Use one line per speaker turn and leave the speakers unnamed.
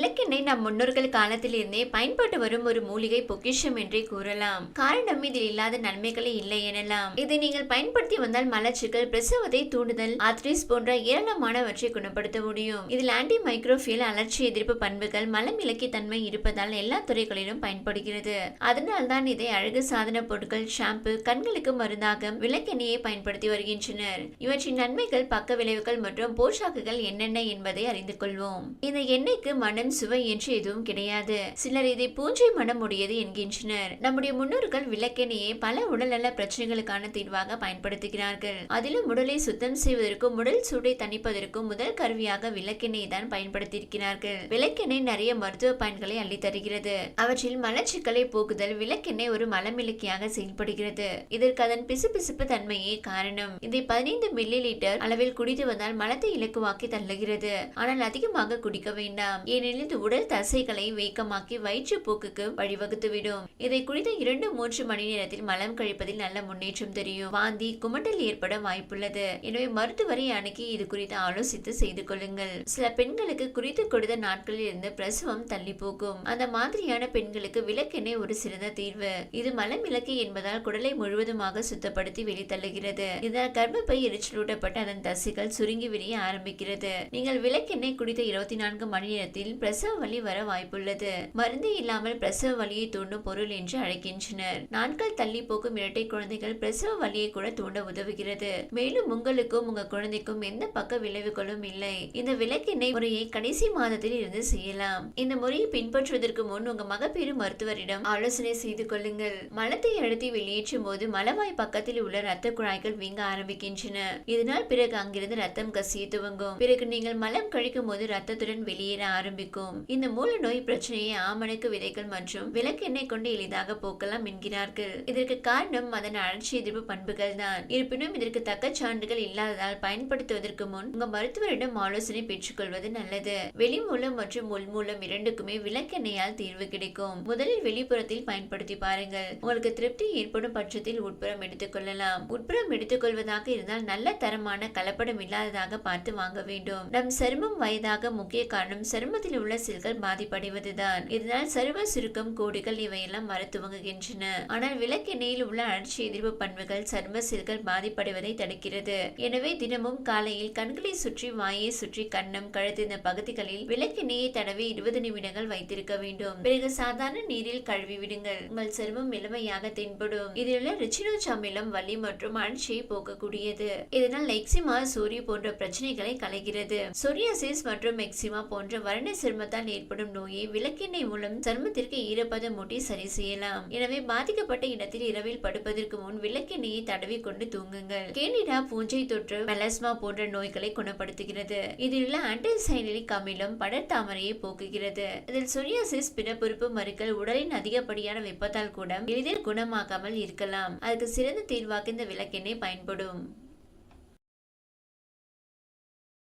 விளக்கெண்ணெய் நம் முன்னோர்கள் காலத்திலிருந்தே பயன்பட்டு வரும் ஒரு மூலிகை பொக்கிஷம் என்றே கூறலாம். காரணம் இதில் இல்லாத நன்மைகளே இல்லை எனலாம். இதை நீங்கள் பயன்படுத்தி வந்தால் மலச்சிக்கல், பிரசவத்தை தூண்டுதல், ஆர்த்ரிஸ் போன்ற ஏராளமானவற்றை குணப்படுத்த முடியும். இதில் ஆன்டி மைக்ரோபியல், அலர்ச்சி எதிர்ப்பு பண்புகள், மலமிளக்கி தன்மை இருப்பதால் எல்லா துறைகளிலும் பயன்படுகிறது. அதனால்தான் இதை அழகு சாதன பொருட்கள், ஷாம்பு, கண்களுக்கு மருந்தாக விளக்கெண்ணெயை பயன்படுத்தி வருகின்றனர். இவற்றின் நன்மைகள், பக்க விளைவுகள் மற்றும் போஷாக்குகள் என்னென்ன என்பதை அறிந்து கொள்வோம். இந்த எண்ணெய்க்கு மனம், சுவை என்று எதுவும் கிடையாது. சிலர் இதை பூஞ்சை மனம் உடையது என்கின்றனர். நம்முடைய முன்னோர்கள் விளக்கெண்ணெயை பல உடல்நல பிரச்சனைகளுக்கான தீர்வாக பயன்படுத்துகிறார்கள். அதிலும் உடலை சுத்தம் செய்வதற்கும் உடல் சூட்டை தணிப்பதற்கும் முதல் கருவியாக விளக்கெண்ணெய் தான் பயன்படுத்தியிருக்கிறார்கள். விளக்கெண்ணெய் நிறைய மருத்துவ பயன்களை அள்ளி தருகிறது. அவற்றில் மலச்சிக்கலை போக்குதல் விளக்கெண்ணெய் ஒரு மலமிளக்கியாக செயல்படுகிறது. இதற்கு அதன் பிசுபிசுப்பு தன்மையே காரணம். இதை 15 மில்லி லிட்டர் அளவில் குடித்து வந்தால் மலத்தை இலக்குவாக்கி தள்ளுகிறது. ஆனால் அதிகமாக குடிக்க வேண்டாம். ஏனெனில் இது உடல் தசைகளை வேகமாக்கி வயிற்றுப்போக்குக்கு வழிவகுத்துவிடும். இதை குடித்த 2-3 மணி நேரத்தில் மலம் கழிப்பதில் நல்ல முன்னேற்றம் தெரியும். வாந்தி, குமட்டல் ஏற்பட வாய்ப்புள்ளது. எனவே மருத்துவரை அணுகி இது குறித்து ஆலோசித்து செய்து கொள்ளுங்கள். சில பெண்களுக்கு குறித்து கொடுத்த நாட்களில் இருந்து பிரசவம் தள்ளி போகும். அந்த மாதிரியான பெண்களுக்கு விளக்கெண்ணெய் ஒரு சிறந்த தீர்வு. இது மலமிளக்கி என்பதால் குடலை முழுவதுமாக சுத்தப்படுத்தி வெளித்தள்ளுகிறது. இதனால் கர்ப்பப்பை எரிச்சலூட்டப்பட்டு அதன் தசைகள் சுருங்கி விரிய ஆரம்பிக்கிறது. நீங்கள் விளக்கெண்ணெய் குடித்த 24 மணி நேரத்தில் பிரசவ வலி வர வாய்ப்புள்ளது. மருந்து இல்லாமல் பிரசவ வலியை தூண்டும் பொருள் என்று அழைக்கின்றனர். நாட்கள் தள்ளி போகும் இரட்டை குழந்தைகள் பிரசவ வலியை கூட தூண்ட உதவுகிறது. மேலும் உங்களுக்கும் உங்க குழந்தைக்கும் எந்த பக்க விளைவுகளும் இல்லை. இந்த விளக்கெண்ணெய் முறையை கடைசி மாதத்தில் இருந்து செய்யலாம். இந்த முறையை பின்பற்றுவதற்கு முன் உங்க மகப்பேறு மருத்துவரிடம் ஆலோசனை செய்து கொள்ளுங்கள். மலத்தை அழுத்தி வெளியேற்றும் போது மலவாய் பக்கத்தில் உள்ள ரத்த குழாய்கள் வீங்க ஆரம்பிக்கின்றன. இதனால் பிறகு அங்கிருந்து ரத்தம் கசிய துவங்கும். பிறகு நீங்கள் மலம் கழிக்கும் போது ரத்தத்துடன் வெளியேற ஆரம்பிக்கும். இந்த மூல நோய் பிரச்சனையை ஆமணக்கு விதைகள் மற்றும் விளக்கெண்ணெய் கொண்டு எளிதாக போக்கலாம் என்கிறார்கள். இதற்கு காரணம் அதன் அழற்சி எதிர்ப்பு பண்புகள் தான். இருப்பினும் இதற்கு தக்க சான்றுகள் இல்லாததால் பயன்படுத்துவதற்கு முன் உங்க மருத்துவரிடம் ஆலோசனை பெற்றுக்கொள்வது நல்லது. வெளிமூலம் மற்றும் உள்மூலம் இரண்டுக்குமே விளக்கெண்ணெயால் தீர்வு கிடைக்கும். முதலில் வெளிப்புறத்தில் பயன்படுத்தி பாருங்கள். உங்களுக்கு திருப்தி ஏற்படும் பட்சத்தில் உட்புறம் எடுத்துக்கொள்ளலாம். உட்புறம் எடுத்துக்கொள்வதாக இருந்தால் நல்ல தரமான கலப்படம் இல்லாததாக பார்த்து வாங்க வேண்டும். நம் சருமம் வயதாக முக்கிய காரணம் சருமத்தில் உள்ள செல்கள் பாதிப்படைவதுதான். இதனால் சரும சுருக்கம், கோடுகள் இவையெல்லாம் வர துவங்குகின்றன. ஆனால் விளக்கெண்ணெயில் உள்ள அழற்சி எதிர்ப்பு பண்புகள் சரும செல்கள் பாதிப்படைவதை தடுக்கிறது. எனவே தினமும் காலையில் கண்களை சுற்றி, வாயை சுற்றி, கன்னம், கழுத்து இந்த பகுதிகளில் விளக்கெண்ணெயை தடவி 20 நிமிடங்கள் வைத்திருக்க வேண்டும். பிறகு சாதாரண நீரில் கழுவி விடுங்கள். உங்கள் சருமம் இளமையாக தென்படும். இதில் உள்ள ரிச்சினோச் அமிலம் வலி மற்றும் அழற்சியை போக்கக்கூடியது. இதனால் எக்ஸிமா, சோரி போன்ற பிரச்சனைகளை களைகிறது. சொரியாசிஸ் மற்றும் எக்ஸிமா போன்ற வறண்ட சருமத்தால் ஏற்படும் நோயை விளக்கெண்ணெய் மூலம் சருமத்திற்கு ஈரப்பதம் மூட்டி சரி செய்யலாம். எனவே பாதிக்கப்பட்ட இடத்தில் இரவில் படுப்பதற்கு முன் விளக்கெண்ணெயை தடவி கொண்டு தூங்குங்கள். கேண்டிடா, பூஞ்சை தொற்று, மெலஸ்மா போன்ற நோய்களை குணப்படுத்துகிறது. இதில் உள்ள ஆன்டிசைனிலிக் அமிலம் படர்தாமரையை போக்குகிறது. இதில் சொரியாசிஸ், பிறப்புறுப்பு மறுக்கல், உடலின் அதிகப்படியான வெப்பத்தால் கூட எளிதில் குணமாகாமல் இருக்கலாம். அதுக்கு சிறந்த தீர்வாக இந்த விளக்கெண்ணெய் பயன்படும்.